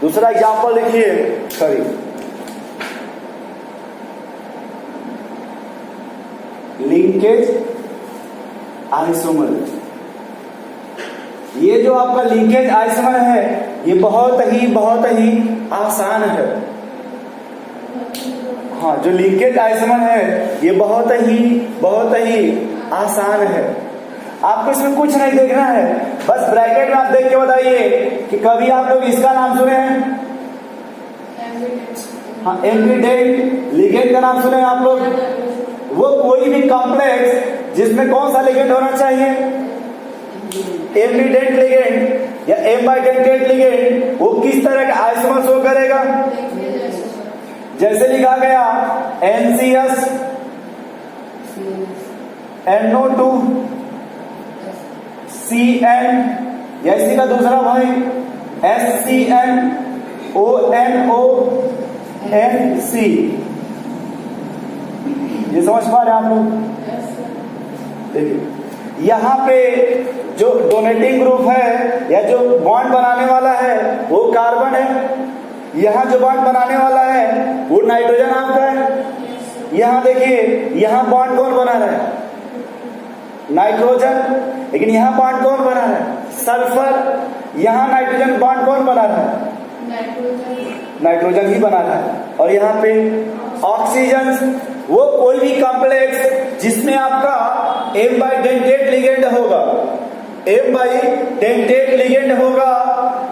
दूसरा एग्जांपल लिखिए, sorry, linkage isomer. ये जो आपका लिंकेज आइसोमर है ये बहुत ही आसान है। हाँ, जो लिंकेज आइसोमर है ये बहुत ही आसान है। आपको इसमें कुछ नहीं देखना है, बस ब्रैकेट में आप देख के बताइए कि कभी आप लोग इसका नाम सुने हैं? हाँ, एम्बिडेंट लिगेंड का नाम सुने हैं आप लोग? वो कोई भी कॉम्प्लेक्स जिसमें कौन सा लिगेंड होना चाहिए? एम्बिडेंट लिगेंड या एम्बाइडेंटेड लिगेंड, वो किस तरह का आइसोमर शो करेगा? जैसे लिखा गया NCS NO2 CN, या इसी का दूसरा भाई SCN ONO NC। ये समझ पा रहे हैं आप लोग? देखिए यहाँ पे जो डोनेटिंग ग्रुप है या जो बॉन्ड बनाने वाला है वो कार्बन है, यहाँ जो बॉन्ड बनाने वाला है वो नाइट्रोजन आपका है। यहाँ देखिए, यहाँ बॉन्ड कौन बना रहा है? नाइट्रोजन। लेकिन यहाँ बॉन्ड कौन बना रहा है? सल्फर। यहाँ नाइट्रोजन बॉन्ड कौन बना रहा है? नाइट्रोजन ही बना रहा है। और यहाँ पे ऑक्सीजन, वो कोई भी कॉम्प्लेक्स जिसमें आपका एम्बाइडेंटेड लिगेंड होगा, एम्बाइडेंटेड लिगेंड होगा,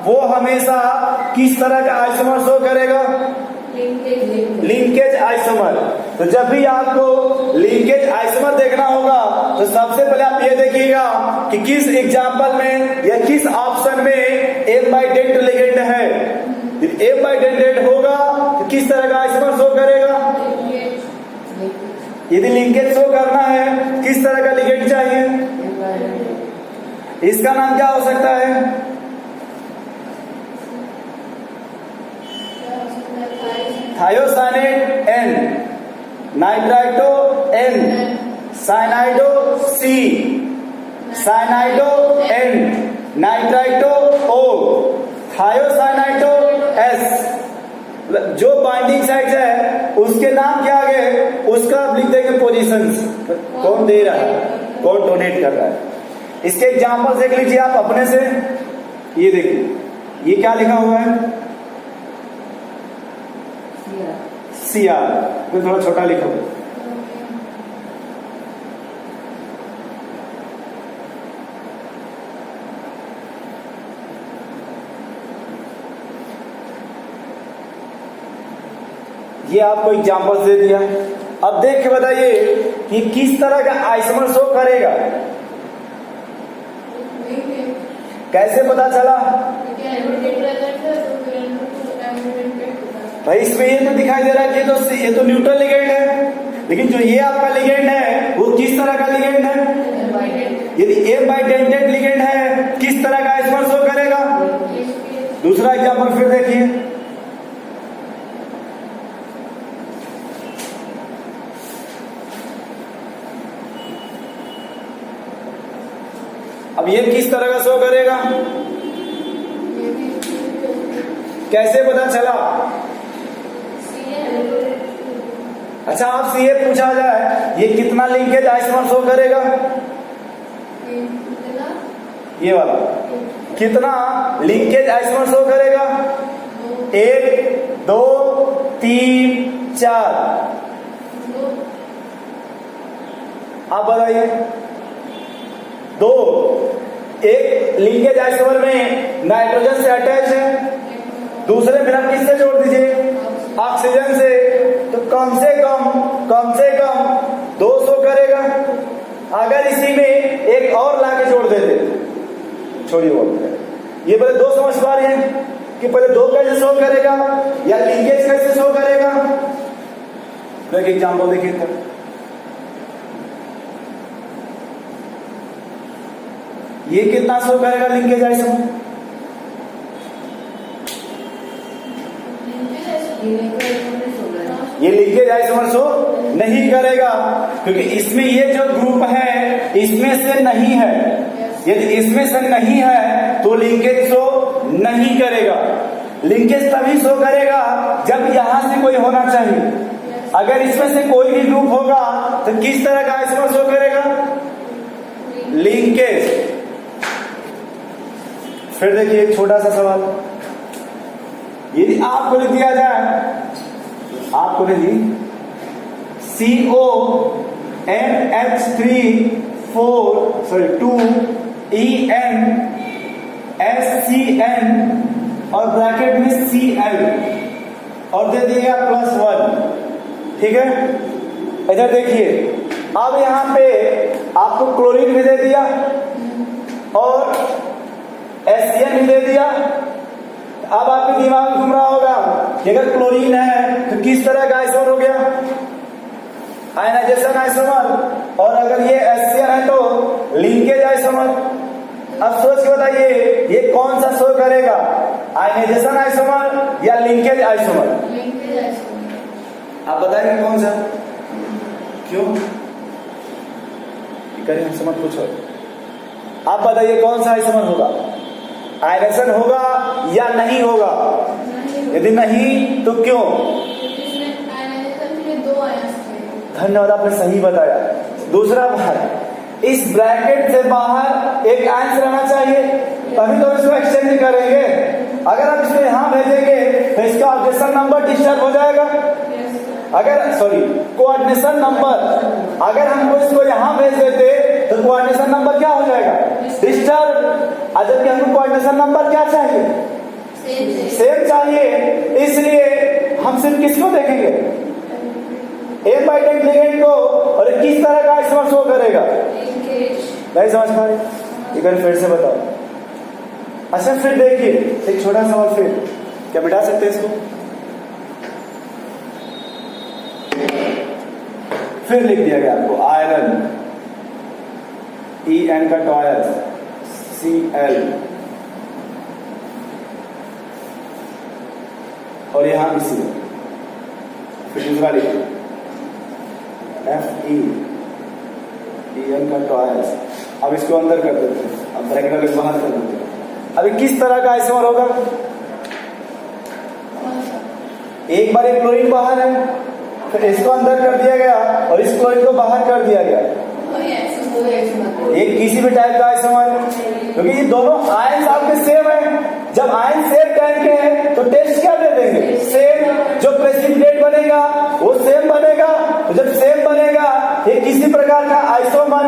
वो हमेशा किस तरह का आइसोमर शो करेगा? Linkage isomer. तो जब भी आपको लिंकेज आइसोमर देखना होगा तो सबसे पहले आप ये देखिएगा कि किस एग्जांपल में या किस ऑप्शन में एम्बाइडेंट लिगेंड है। एम्बाइडेंटेड होगा तो किस तरह का आइसोमर शो करेगा? यदि लिंकेज शो करना है किस तरह का लिगेंड चाहिए? इसका नाम क्या हो सकता है? Thiocyanate N, nitrito N, साइनाइडो C, साइनाइडो N, nitrito O, थायोसाइनाइटो S। जो बाइंडिंग साइट है उसके नाम क्या आ गए, उसका आप लिख देंगे पोजीशंस, कौन दे रहा है, कौन डोनेट कर रहा है। इसके एग्जांपल देख लीजिए आप अपने से। ये देखिए, ये क्या लिखा हुआ है? CR, तो थोड़ा छोटा लिखो। ये आपको एग्जांपल दे दिया। अब देख के बताइए कि किस तरह का आइसोमर शो करेगा। कैसे पता चला भाई? इसमें ये तो दिखाई दे रहा है कि ये तो न्यूट्रल लिगेंड है, लेकिन जो ये आपका लिगेंड है वो किस तरह का लिगेंड है? यदि एम्बाइडेंटेड लिगेंड है किस तरह का आइसोमर शो करेगा? दूसरा एग्जांपल फिर देखिए। अब ये किस तरह का शो करेगा? कैसे पता चला? अच्छा, आपसे ये पूछा जाए ये कितना लिंकेज आइसोमर शो करेगा? ये वाला कितना लिंकेज आइसोमर शो करेगा? 1 2 3 4। आप बताइए। 2। एक लिंकेज आइसोमर में नाइट्रोजन से अटैच है, दूसरे में आप किससे जोड़ दीजिए? ऑक्सीजन से। तो कम से कम 2 शो करेगा। अगर इसी में एक और लाके जोड़ देते, छोड़िए वो, ये पहले 2 समझ पा रहे हैं कि पहले 2 कैसे शो करेगा या लिंकेज कैसे शो करेगा? तो एक एग्जांपल देखिए। ये कितना शो करेगा लिंकेज आइसोमर? ये लिंकेज आइसोमर शो नहीं करेगा, क्योंकि इसमें ये जो ग्रुप है इसमें से नहीं है। यदि इसमें से नहीं है तो लिंकेज शो नहीं करेगा। लिंकेज तभी शो करेगा जब यहां से कोई होना चाहिए। अगर इसमें से कोई भी ग्रुप होगा तो किस तरह का आइसोमर शो करेगा? लिंकेज। फिर देखिए एक छोटा सा सवाल, यदि आपको लिख दिया जाए, आपको लिखिए CONH3 2ENSCN और ब्रैकेट में Cl और दे दिएगा +1, ठीक है। इधर देखिए, अब यहां पे आपको क्लोरीन भी दे दिया और HCN भी दे दिया। अब आपके दिमाग में घूम रहा होगा कि अगर क्लोरीन है तो किस तरह का आइसोमर हो गया? Ionisation isomer. और अगर ये HCN है तो लिंकेज आइसोमर। अब सोच के बताइए ये कौन सा शो करेगा, आयनाइजेशन आइसोमर या लिंकेज आइसोमर? Linkage isomer. आप बताएंगे कौन सा? क्यों? करिए हमसे मत पूछो, आप बताइए कौन सा आइसोमर होगा? आयनाइजेशन होगा या नहीं होगा? यदि नहीं तो क्यों? इसमें आयनाइजेशन के लिए 2 आयन्स थे। धन्यवाद, आपने सही बताया। दूसरा बात, इस ब्रैकेट से बाहर एक आयंस रहना चाहिए, तभी तो इसको एक्सचेंज करेंगे। अगर आप इसको यहां भेजेंगे तो इसका ऑर्डिनेशन नंबर डिस्टर्ब हो जाएगा। कोऑर्डिनेशन नंबर, अगर हमको इसको यहां भेज देते तो कोऑर्डिनेशन नंबर क्या हो जाएगा? डिस्टर्ब। जबकि हमको कोऑर्डिनेशन नंबर क्या चाहिए? सेम चाहिए। इसलिए हम सिर्फ किसको देखेंगे? एक बाइडेंट लिगेंड को। और किस तरह का आइसोमर शो करेगा? नहीं समझ पा रहे? एक बार फिर से बताओ। अच्छा फिर देखिए एक छोटा सवाल, फिर क्या मिटा सकते हैं इसको? फिर लिख दिया गया आपको आयरन, EN का टॉयस Cl और यहां भी C। फिर दूसरा लिखिए Fe, En का टॉयस। अब इसको अंदर कर देते हैं, अब ब्रैकेट को बाहर कर देते हैं। अभी किस तरह का आइसोमर होगा? एक बार एक क्लोरीन बाहर है, फिर इसको अंदर कर दिया गया और इस क्लोरीन को बाहर कर दिया गया। एक किसी भी टाइप का आइसोमर, क्योंकि ये दोनों आयंस आपके सेम है। जब आयन सेम टाइप के हैं तो टेस्ट क्या दे देंगे? सेम। जो प्रेसिपिटेट बनेगा वो सेम बनेगा। तो जब सेम बनेगा ये किसी प्रकार का आइसोमर।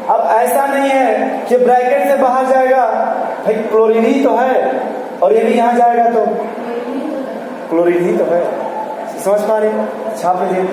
अब ऐसा नहीं है कि ब्रैकेट से बाहर जाएगा, भाई क्लोरीन ही तो है, और ये भी यहां जाएगा तो क्लोरीन ही तो है। समझ पा रहे? छाप लीजिए।